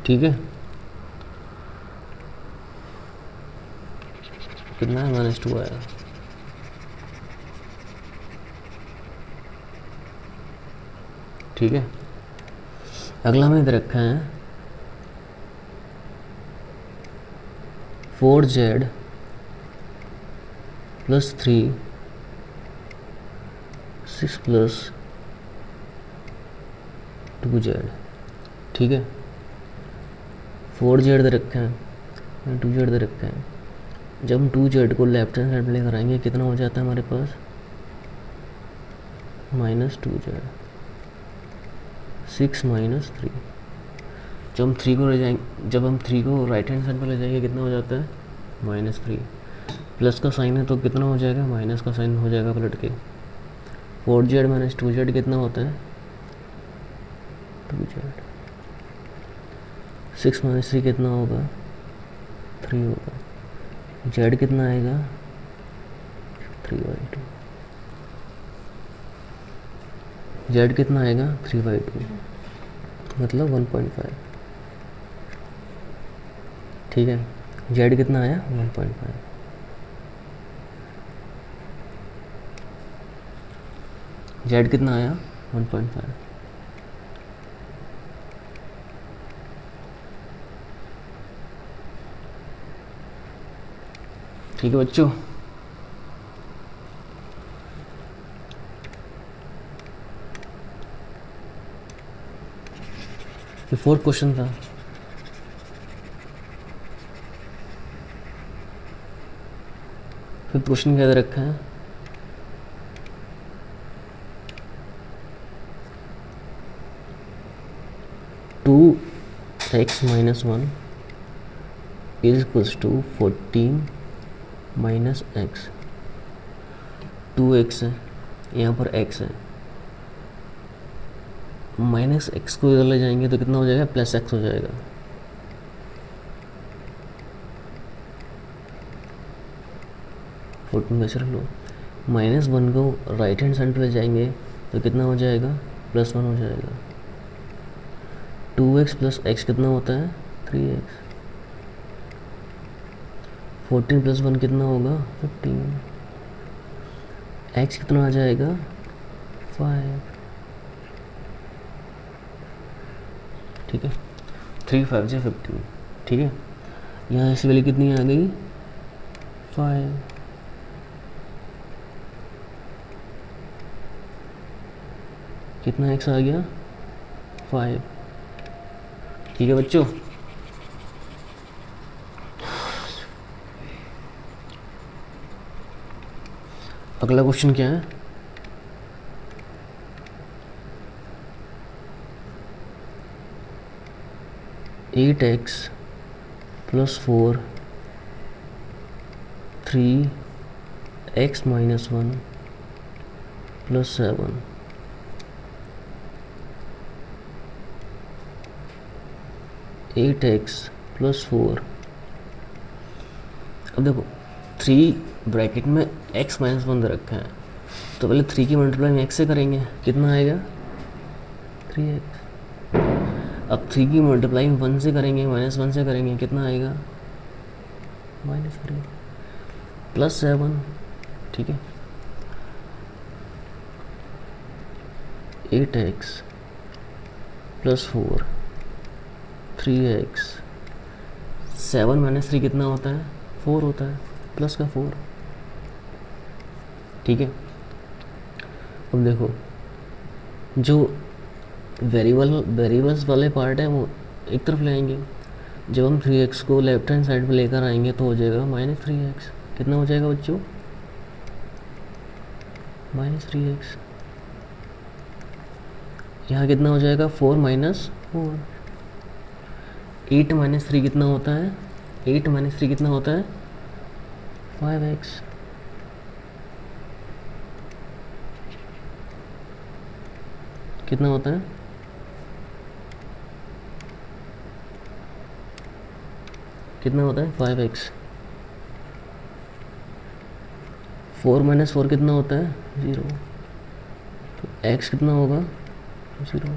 ठीक है, कितना है -2 आया। ठीक है, अगला हमें दे रखा है 4z + 3 6 + 2z। ठीक है, 4z दे रखा है 2z दे रखा है। जब हम 2z को लेफ्ट हैंड साइड में लेकर आएंगे कितना हो जाता है हमारे पास -2z। 6 - 3। जब हम 3 को ले जाएंगे, जब हम 3 को राइट हैंड साइड पर ले जाएंगे कितना हो जाता है -3। प्लस का साइन है तो कितना हो जाएगा माइनस का साइन हो जाएगा पलट के। 4z - 2z कितना होता है 2z। 6 - 3 कितना होगा 3 होगा। z कितना आएगा 3/2। z कितना आएगा 3/2 मतलब 1.5। ठीक है, z कितना आया 1.5। z कितना आया 1.5। ठीक है बच्चों, ये 4th क्वेश्चन था। फिर क्वेश्चन क्या दे रखा है 2x - 1 = 14 - x। 2x है, यहाँ पर x है, -x को इधर ले जाएंगे तो कितना हो जाएगा +x हो जाएगा। लो -1 को राइट हैंड साइड पे ले जाएंगे तो कितना हो जाएगा +1 हो जाएगा। 2x + x कितना होता है 3x। 14 + 1 कितना होगा 15। x कितना आ जाएगा 5। ठीक है, 3 5 = 15। ठीक है, यहाँ ऐसी वैल्यू कितनी आ गई 5। कितना x आ गया 5। ठीक है बच्चों, अगला क्वेश्चन क्या है 8x + 4 3x - 1 + 7। 8x + 4। अब देखो 3 ब्रैकेट में x - 1 दे रखा है तो पहले 3 की मल्टीप्लाई में x से करेंगे कितना आएगा 3x। अब 3 की मल्टीप्लाई 1 से करेंगे -1 से करेंगे कितना आएगा -3 + 7। ठीक है, 8x + 4 3x। 7 - 3 कितना होता है 4 होता है, प्लस का 4। ठीक है, अब देखो, जो वेरिएबल्स वाले पार्ट है वो एक तरफ ले आएंगे। जब हम 3x को लेफ्ट हैंड साइड पे लेकर आएंगे तो हो जाएगा -3x। कितना हो जाएगा बच्चों? -3x। यहाँ कितना हो जाएगा? 4 - 4। 8 - 3 कितना होता है? 8 - 3 कितना होता है? 5x। कितना होता है? कितना होता है? 5x। 4 - 4 कितना होता है? 0। तो x कितना होगा? 0।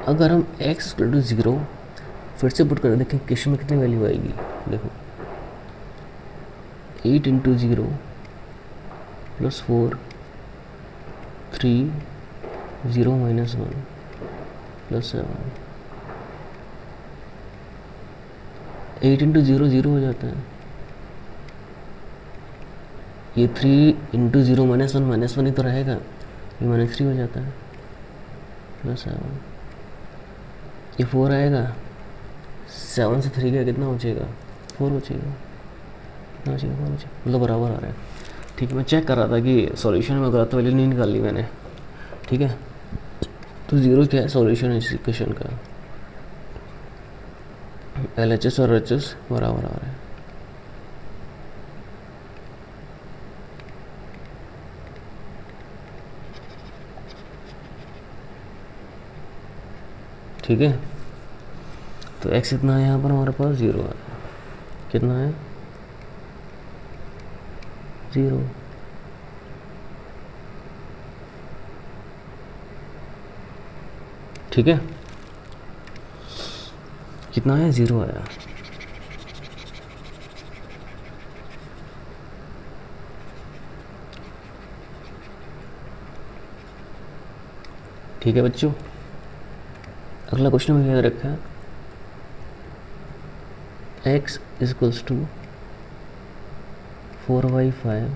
अगर हम x = 0 फिर से पुट कर देखें क्वेश्चन में कितनी वैल्यू आएगी। देखो 8 × 0 + 4 3 0 - 1 + 7। 8 × 0 0 हो जाता है। ये 3 × 0 - 1 -1 ही तो रहेगा, ये -3 हो जाता है +7। ये 4 आएगा, 7 से 3 का कितना बचेगा? 4 बचेगा। कितना बचेगा? 4 बचेगा, मतलब बराबर आ रहा है। ठीक है, मैं चेक कर रहा था कि सॉल्यूशन में गलत वैल्यू नहीं निकाल ली मैंने। ठीक है, तो 0 क्या है? सॉल्यूशन इस इक्वेशन का LHS और RHS बराबर आ रहा है। ठीक है, तो x कितना है यहाँ पर हमारे पास? 0 है। कितना है? 0। ठीक है, कितना है? 0 आया। ठीक है बच्चों, अगला क्वेश्चन में क्या रखा है? x = 4y5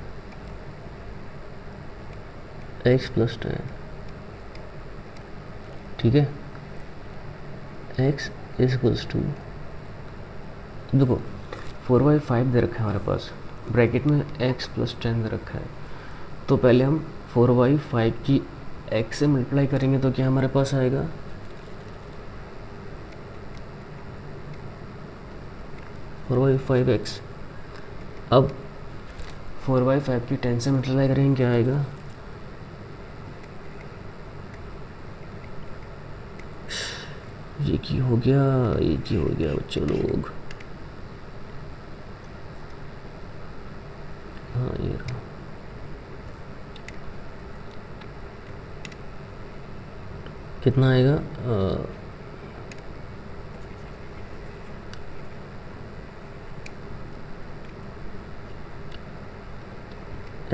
x + 10। ठीक है, x = देखो 4y5 दे रखा है हमारे पास, ब्रैकेट में x + 10 दे रखा है। तो पहले हम 4y5 की x से मल्टीप्लाई करेंगे तो क्या हमारे पास आएगा? 4y5x। अब 4y5 की 10 से मल्टीप्लाई करेंगे, क्या आएगा? ये की हो गया, ये की हो गया बच्चों लोग। हाँ ये रहा। कितना आएगा?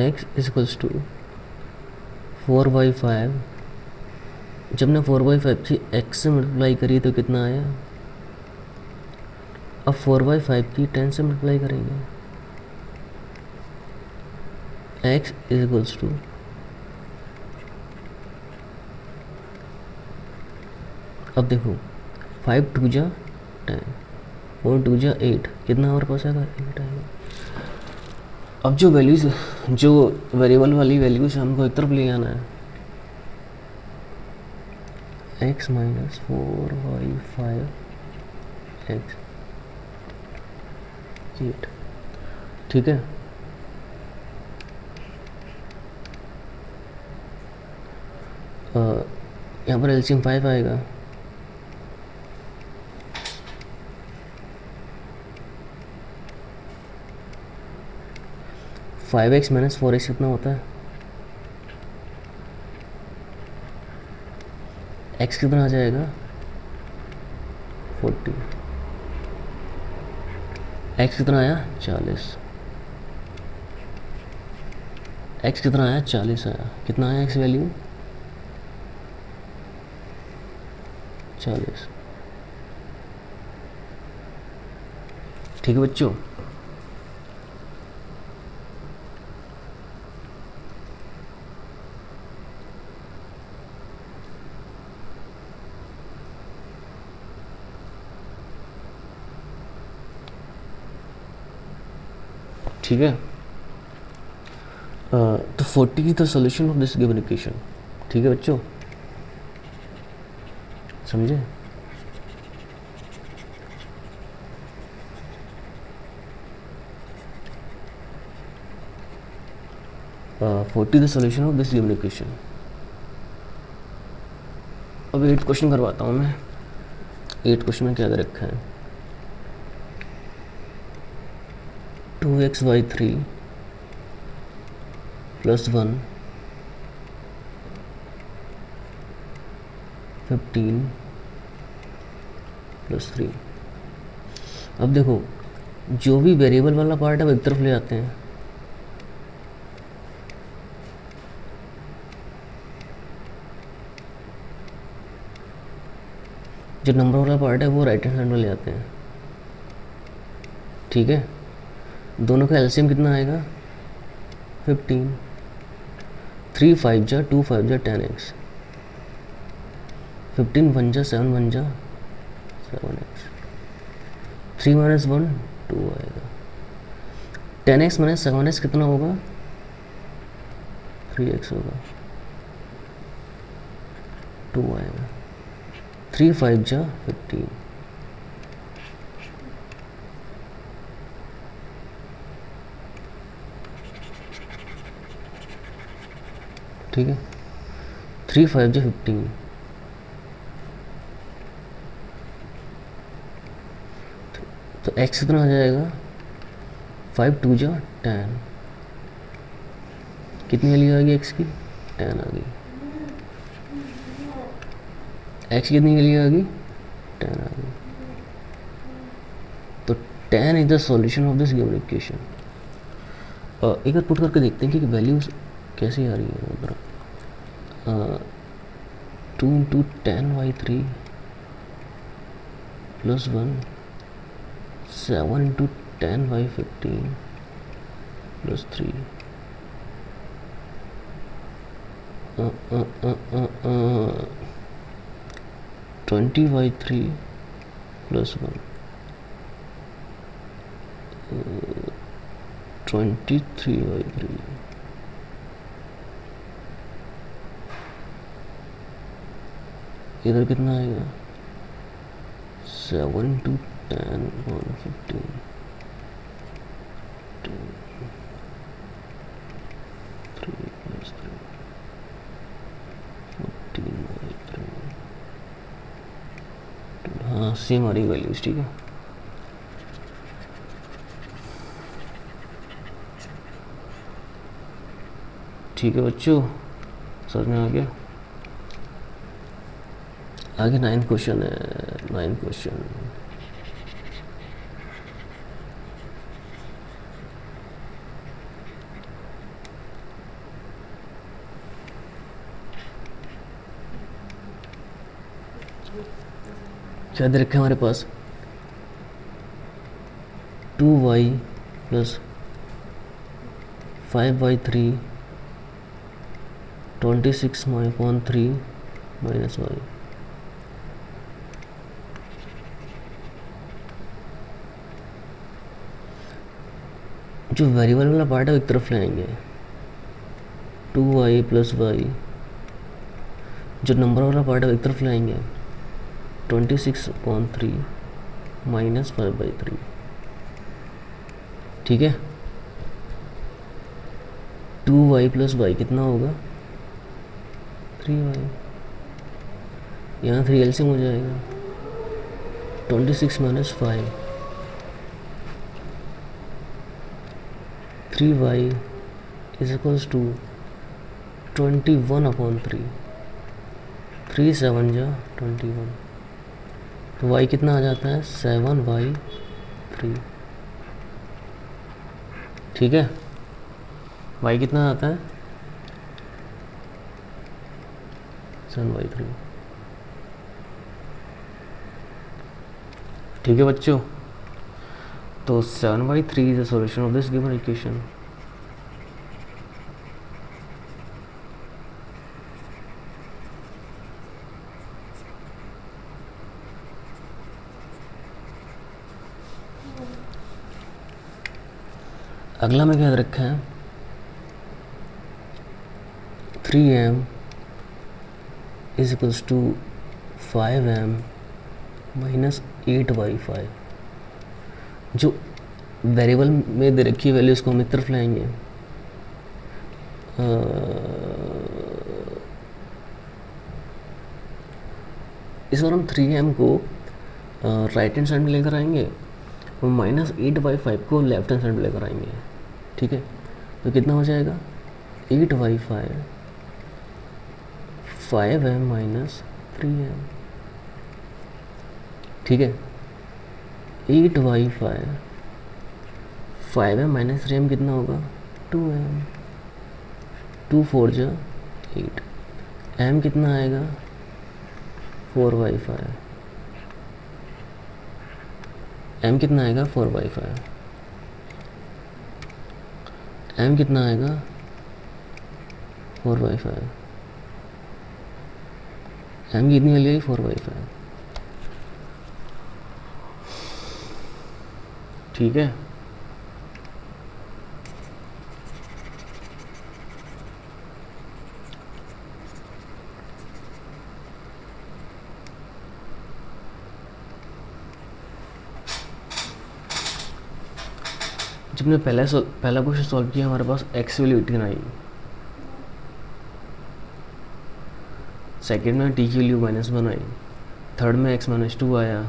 x = 4/5। जब ने 4/5 की x से मल्टीप्लाई करी तो कितना आया? अब 4/5 की 10 से मल्टीप्लाई करेंगे। x = अब देखो 5 × 2 = 10 और 2 × 8, कितना हमारे पास आएगा? 8 आएगा। अब जो वैल्यूज, जो वेरिएबल वाली वैल्यूज हमको एक तरफ ले आना है। x - 4y5 x 8। ठीक है, यहाँ पर एलसीएम 5 आएगा। (5x - 4x) कितना होता है? x कितना आ जाएगा? 40। एक्स कितना आया 40, एक्स कितना आया 40 आया, कितना आया एक्स वैल्यू 40। ठीक है बच्चों, ठीक है। तो 40 is the solution of this given equation. ठीक है बच्चों, समझे? Forty the solution of this given equation. अब 8 क्वेश्चन करवाता हूँ मैं। 8 क्वेश्चन में क्या दे रखा है, 2xy3 + 1 15 + 3। अब देखो, जो भी वेरिएबल वाला पार्ट है वो एक तरफ ले आते हैं, जो नंबर वाला पार्ट है वो राइट हैंड साइड में ले आते हैं। ठीक है, दोनों का एलसीएम कितना आएगा 15, 3 5 जा 2 5 जा 10x, 15 1 जा 7 1 जा 7x, 3 - 1 2 आएगा, 10x - 7x कितना होगा 3x होगा, 2 आएगा, 3 5 जा 15, ठीक है, 3 5 जा 15, तो x कितना आ जाएगा 5 2 जा 10, कितनी वैल्यू आ गई x की 10 आ गई, x कितनी वैल्यू आ गई 10 आ गई। तो 10 is the solution of this given equation. एक बार पुट करके देखते हैं कि वैल्यूज कैसी आ रही है उधर। 2 × 10y3 + 1, 7 × 10y15 + 3, 20y3 + 1, 23y3, इधर कितना आएगा 7 × 10 115, 2 3 + 3 14y3। हाँ सेम आ रही वैल्यूज, ठीक है। ठीक है बच्चों, समझ में आ गया। आगे 9 क्वेश्चन है। 9 क्वेश्चन क्या दे रखा है हमारे पास, 2y + 5y3 26/3 - y। जो वेरिएबल वाला पार्ट है वो एक तरफ ले आएंगे, 2y + y। जो नंबर वाला पार्ट है वो एक तरफ ले आएंगे, 26/3 - 5/3। ठीक है, 2y + y कितना होगा 3y, यहाँ 3 एलसीएम हो जाएगा, 26 - 5, 3y = 21/3, 3 7 जा 21, तो y कितना आ जाता है 7y3। ठीक है, y कितना आता है 7/3। ठीक है बच्चों, तो 7/3 is the solution of this given equation. अगला में क्या याद रखा है, 3m is equals to 5m minus 8/5। जो वेरिएबल में दे रखी है वैल्यू, इसको हम एक तरफ लाएंगे। इस बार हम 3m को राइट हैंड साइड में लेकर आएंगे और -8/5 को लेफ्ट हैंड साइड में लेकर आएंगे। ठीक है, तो कितना हो जाएगा 8/5 5m माइनस 3m। ठीक है, 8/5 5m माइनस 3m कितना होगा 2m। 2 4 जा 8, m कितना आएगा 4/5। m कितना आएगा 4/5। m कितना आएगा 4/5। m की कितनी वैल्यू आई 4/5। ठीक है, जब हमने पहला क्वेश्चन सॉल्व किया हमारे पास x वैल्यू 18 आई। सेकेंड में t की वैल्यू -1 आई। थर्ड में x -2 आया।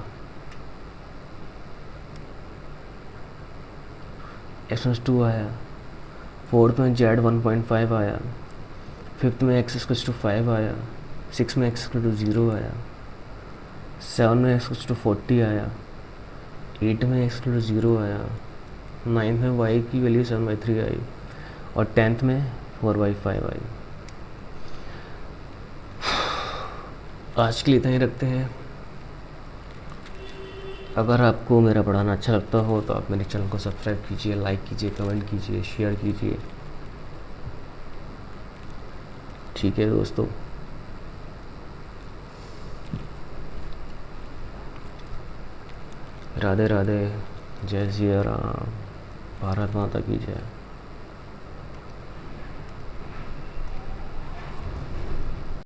x -2 आया। फोर्थ में z 1.5 आया। फिफ्थ में x = 5 आया। सिक्स में x = 0 आया। 7 में x = 40 आया। 8 में x = 0 आया। 9th में y की वैल्यू 7/3 आई और 10th में 4/5 आई। आज के लिए इतना ही रखते हैं। अगर आपको मेरा पढ़ाना अच्छा लगता हो तो आप मेरे चैनल को सब्सक्राइब कीजिए, लाइक कीजिए, कमेंट कीजिए, शेयर कीजिए। ठीक है दोस्तों, राधे राधे, जय सिया राम, भारत माता की जय।